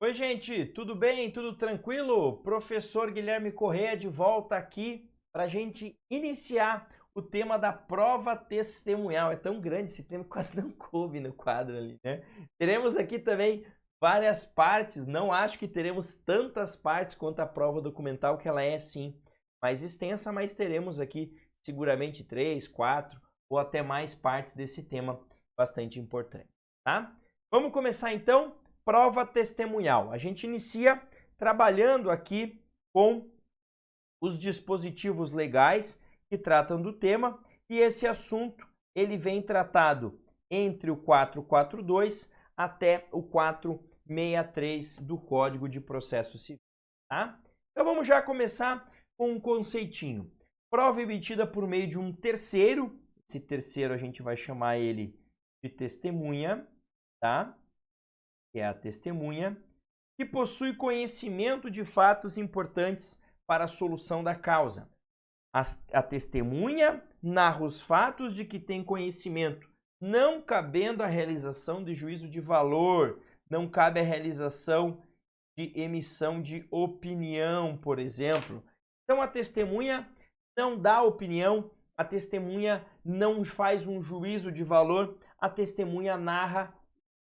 Oi, gente, tudo bem? Tudo tranquilo? Professor Guilherme Corrêa de volta aqui para a gente iniciar o tema da prova testemunhal. É tão grande esse tema que quase não coube no quadro ali, né? Teremos aqui também várias partes, não acho que teremos tantas partes quanto a prova documental, que ela é sim mais extensa, mas teremos aqui seguramente 3, 4 ou até mais partes desse tema bastante importante, tá? Vamos começar então? Prova testemunhal. A gente inicia trabalhando aqui com os dispositivos legais que tratam do tema e esse assunto ele vem tratado entre o 442 até o 463 do Código de Processo Civil, tá? Então vamos já começar com um conceitinho. Prova emitida por meio de um terceiro, esse terceiro a gente vai chamar ele de testemunha, tá? Que é a testemunha, que possui conhecimento de fatos importantes para a solução da causa. A testemunha narra os fatos de que tem conhecimento, não cabendo a realização de juízo de valor, não cabe a realização de emissão de opinião, por exemplo. Então a testemunha não dá opinião, a testemunha não faz um juízo de valor, a testemunha narra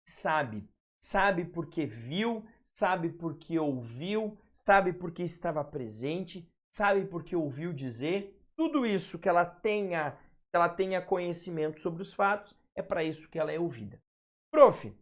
e sabe. Sabe porque viu, sabe porque ouviu, sabe porque estava presente, sabe porque ouviu dizer. Tudo isso que ela tenha conhecimento sobre os fatos, é para isso que ela é ouvida. Prof,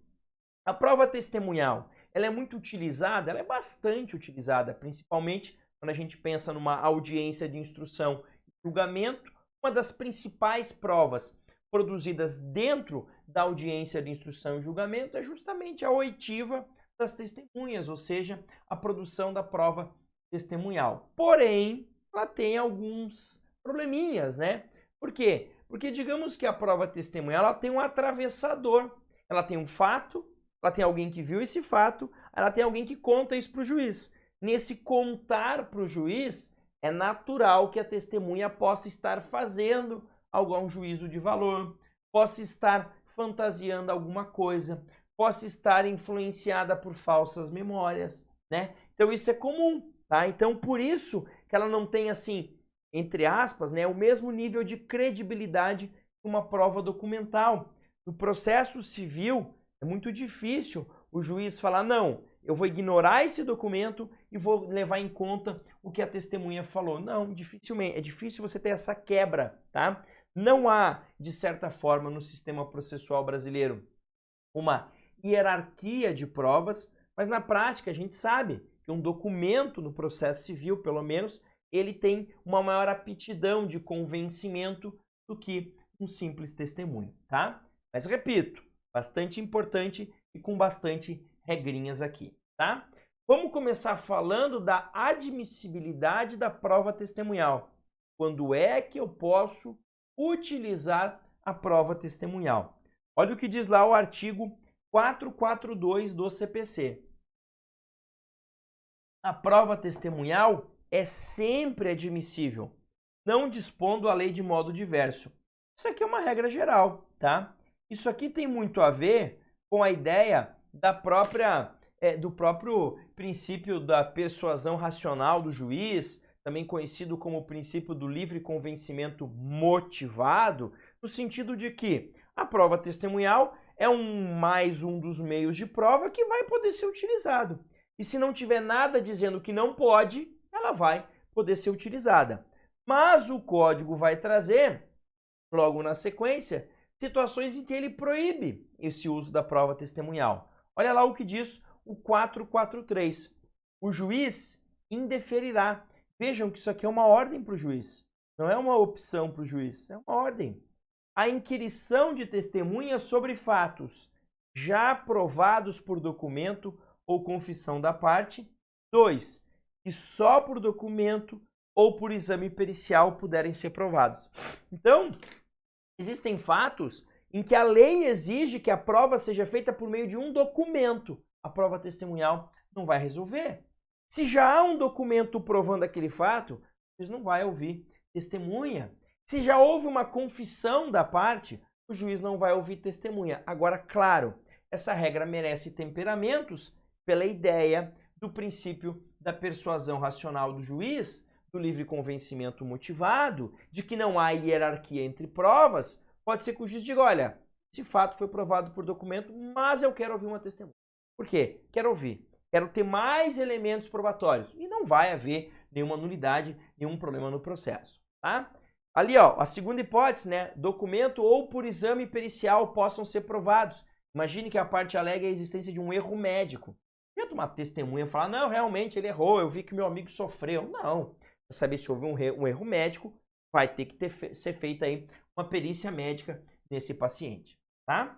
a prova testemunhal, ela é muito utilizada, ela é bastante utilizada, principalmente quando a gente pensa numa audiência de instrução e julgamento. Uma das principais provas produzidas dentro da audiência de instrução e julgamento é justamente a oitiva das testemunhas, ou seja, a produção da prova testemunhal. Porém, ela tem alguns probleminhas, né? Por quê? Porque digamos que a prova testemunhal ela tem um atravessador, ela tem um fato, ela tem alguém que viu esse fato, ela tem alguém que conta isso para o juiz. Nesse contar para o juiz, é natural que a testemunha possa estar fazendo algum juízo de valor, possa estar fantasiando alguma coisa, possa estar influenciada por falsas memórias, né? Então isso é comum, tá? Então por isso que ela não tem assim, entre aspas, né, o mesmo nível de credibilidade que uma prova documental. No processo civil é muito difícil o juiz falar, não, eu vou ignorar esse documento e vou levar em conta o que a testemunha falou. Não, dificilmente, é difícil você ter essa quebra, tá? Não há, de certa forma, no sistema processual brasileiro uma hierarquia de provas, mas na prática a gente sabe que um documento no processo civil, pelo menos, ele tem uma maior aptidão de convencimento do que um simples testemunho, tá? Mas repito, bastante importante e com bastante regrinhas aqui, tá? Vamos começar falando da admissibilidade da prova testemunhal. Quando é que eu posso utilizar a prova testemunhal? Olha o que diz lá o artigo 442 do CPC. A prova testemunhal é sempre admissível, não dispondo a lei de modo diverso. Isso aqui é uma regra geral, tá? Isso aqui tem muito a ver com a ideia da do próprio princípio da persuasão racional do juiz, também conhecido como o princípio do livre convencimento motivado, no sentido de que a prova testemunhal é mais um dos meios de prova que vai poder ser utilizado. E se não tiver nada dizendo que não pode, ela vai poder ser utilizada. Mas o código vai trazer, logo na sequência, situações em que ele proíbe esse uso da prova testemunhal. Olha lá o que diz o 443. O juiz indeferirá. Vejam que isso aqui é uma ordem para o juiz. Não é uma opção para o juiz, é uma ordem. A inquirição de testemunhas sobre fatos já provados por documento ou confissão da parte. 2. Que só por documento ou por exame pericial puderem ser provados. Então, existem fatos em que a lei exige que a prova seja feita por meio de um documento. A prova testemunhal não vai resolver. Se já há um documento provando aquele fato, o juiz não vai ouvir testemunha. Se já houve uma confissão da parte, o juiz não vai ouvir testemunha. Agora, claro, essa regra merece temperamentos, pela ideia do princípio da persuasão racional do juiz, do livre convencimento motivado, de que não há hierarquia entre provas, pode ser que o juiz diga, olha, esse fato foi provado por documento, mas eu quero ouvir uma testemunha. Por quê? Quero ouvir. Quero ter mais elementos probatórios. E não vai haver nenhuma nulidade, nenhum problema no processo. Tá? Ali, ó, a segunda hipótese, né? Documento ou por exame pericial possam ser provados. Imagine que a parte alega a existência de um erro médico. Tenta uma testemunha falar, não, realmente ele errou, eu vi que meu amigo sofreu. Não. Para saber se houve um erro médico, vai ter que ser feita aí uma perícia médica nesse paciente. Tá?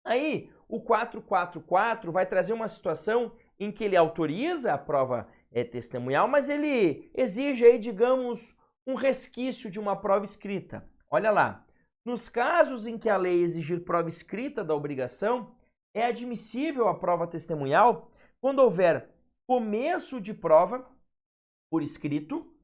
Aí, o 444 vai trazer uma situação em que ele autoriza a prova testemunhal, mas ele exige aí, digamos, um resquício de uma prova escrita. Olha lá, nos casos em que a lei exigir prova escrita da obrigação, é admissível a prova testemunhal quando houver começo de prova por escrito,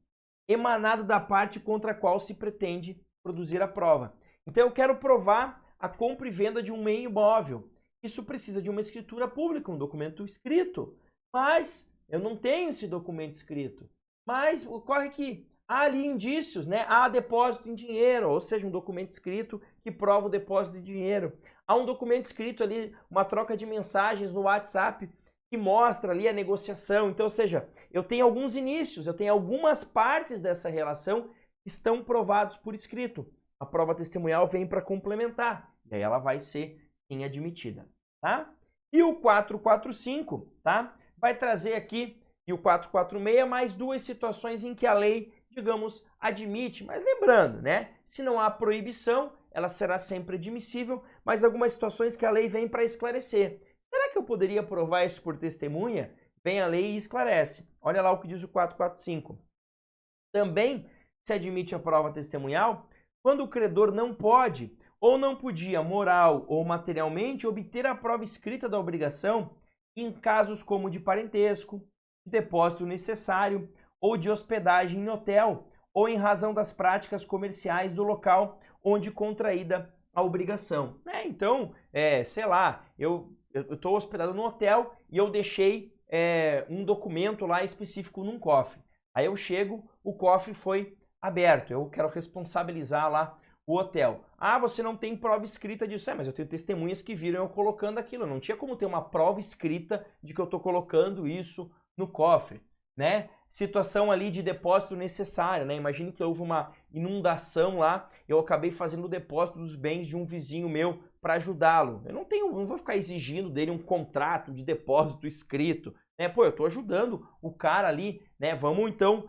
emanado da parte contra a qual se pretende produzir a prova. Então eu quero provar a compra e venda de um meio imóvel. Isso precisa de uma escritura pública, um documento escrito. Mas eu não tenho esse documento escrito. Mas ocorre que há ali indícios, né? Há depósito em dinheiro, ou seja, um documento escrito que prova o depósito de dinheiro. Há um documento escrito ali, uma troca de mensagens no WhatsApp que mostra ali a negociação. Então, ou seja, eu tenho alguns inícios, eu tenho algumas partes dessa relação que estão provados por escrito. A prova testemunhal vem para complementar, e aí ela vai ser sim admitida, tá? E o 445, tá? Vai trazer aqui, e o 446, mais duas situações em que a lei, digamos, admite, mas lembrando, né? Se não há proibição, ela será sempre admissível, mas algumas situações que a lei vem para esclarecer. Será que eu poderia provar isso por testemunha? Vem a lei e esclarece. Olha lá o que diz o 445. Também se admite a prova testemunhal quando o credor não pode ou não podia, moral ou materialmente, obter a prova escrita da obrigação em casos como de parentesco, de depósito necessário ou de hospedagem em hotel, ou em razão das práticas comerciais do local onde contraída a obrigação. Então, sei lá, eu estou hospedado no hotel e eu deixei um documento lá específico num cofre. Aí eu chego, o cofre foi aberto, eu quero responsabilizar lá o hotel. Ah, você não tem prova escrita disso. Mas eu tenho testemunhas que viram eu colocando aquilo. Não tinha como ter uma prova escrita de que eu estou colocando isso no cofre, né? Situação ali de depósito necessário, né? Imagine que houve uma inundação lá, eu acabei fazendo o depósito dos bens de um vizinho meu para ajudá-lo. Eu não vou ficar exigindo dele um contrato de depósito escrito, né? Pô, eu estou ajudando o cara ali, né? Vamos então,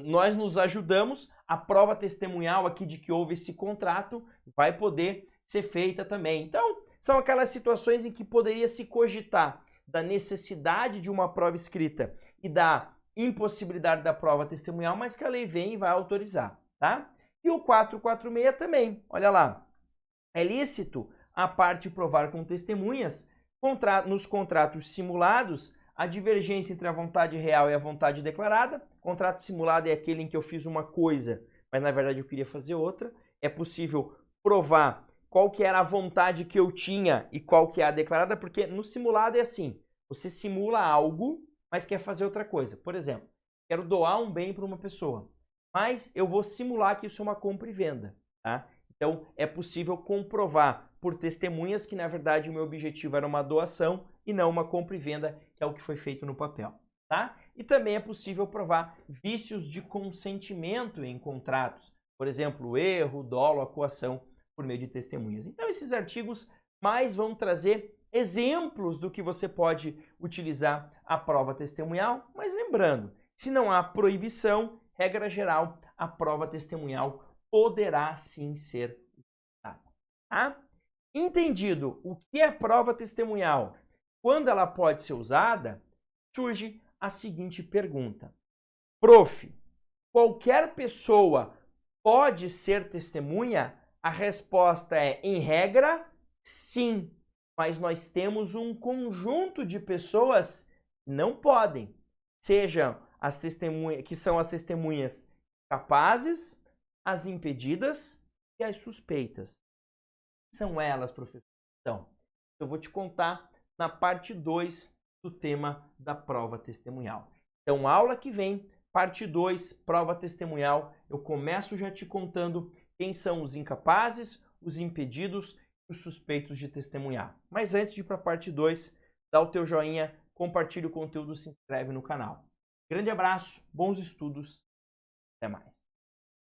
nós nos ajudamos, a prova testemunhal aqui de que houve esse contrato vai poder ser feita também. Então, são aquelas situações em que poderia se cogitar da necessidade de uma prova escrita e da impossibilidade da prova testemunhal, mas que a lei vem e vai autorizar, tá? E o 446 também, olha lá, é lícito a parte provar com testemunhas nos contratos simulados a divergência entre a vontade real e a vontade declarada. Contrato simulado é aquele em que eu fiz uma coisa, mas na verdade eu queria fazer outra. É possível provar qual que era a vontade que eu tinha e qual que é a declarada, porque no simulado é assim, você simula algo, mas quer fazer outra coisa. Por exemplo, quero doar um bem para uma pessoa, mas eu vou simular que isso é uma compra e venda, tá? Então, é possível comprovar por testemunhas que, na verdade, o meu objetivo era uma doação e não uma compra e venda, que é o que foi feito no papel, tá? E também é possível provar vícios de consentimento em contratos, por exemplo, erro, dolo, acuação, por meio de testemunhas. Então, esses artigos mais vão trazer exemplos do que você pode utilizar a prova testemunhal, mas lembrando, se não há proibição, regra geral, a prova testemunhal poderá sim ser utilizada. Tá? Entendido o que é prova testemunhal, quando ela pode ser usada, surge a seguinte pergunta. Prof, qualquer pessoa pode ser testemunha? A resposta é, em regra, sim. Mas nós temos um conjunto de pessoas que não podem. Sejam as testemunhas, que são as testemunhas capazes, as impedidas e as suspeitas. São elas, professor. Então, eu vou te contar na parte 2 do tema da prova testemunhal. Então, aula que vem, parte 2, prova testemunhal, eu começo já te contando quem são os incapazes, os impedidos e os suspeitos de testemunhar. Mas antes de ir para a parte 2, dá o teu joinha, compartilha o conteúdo, se inscreve no canal. Grande abraço, bons estudos, até mais.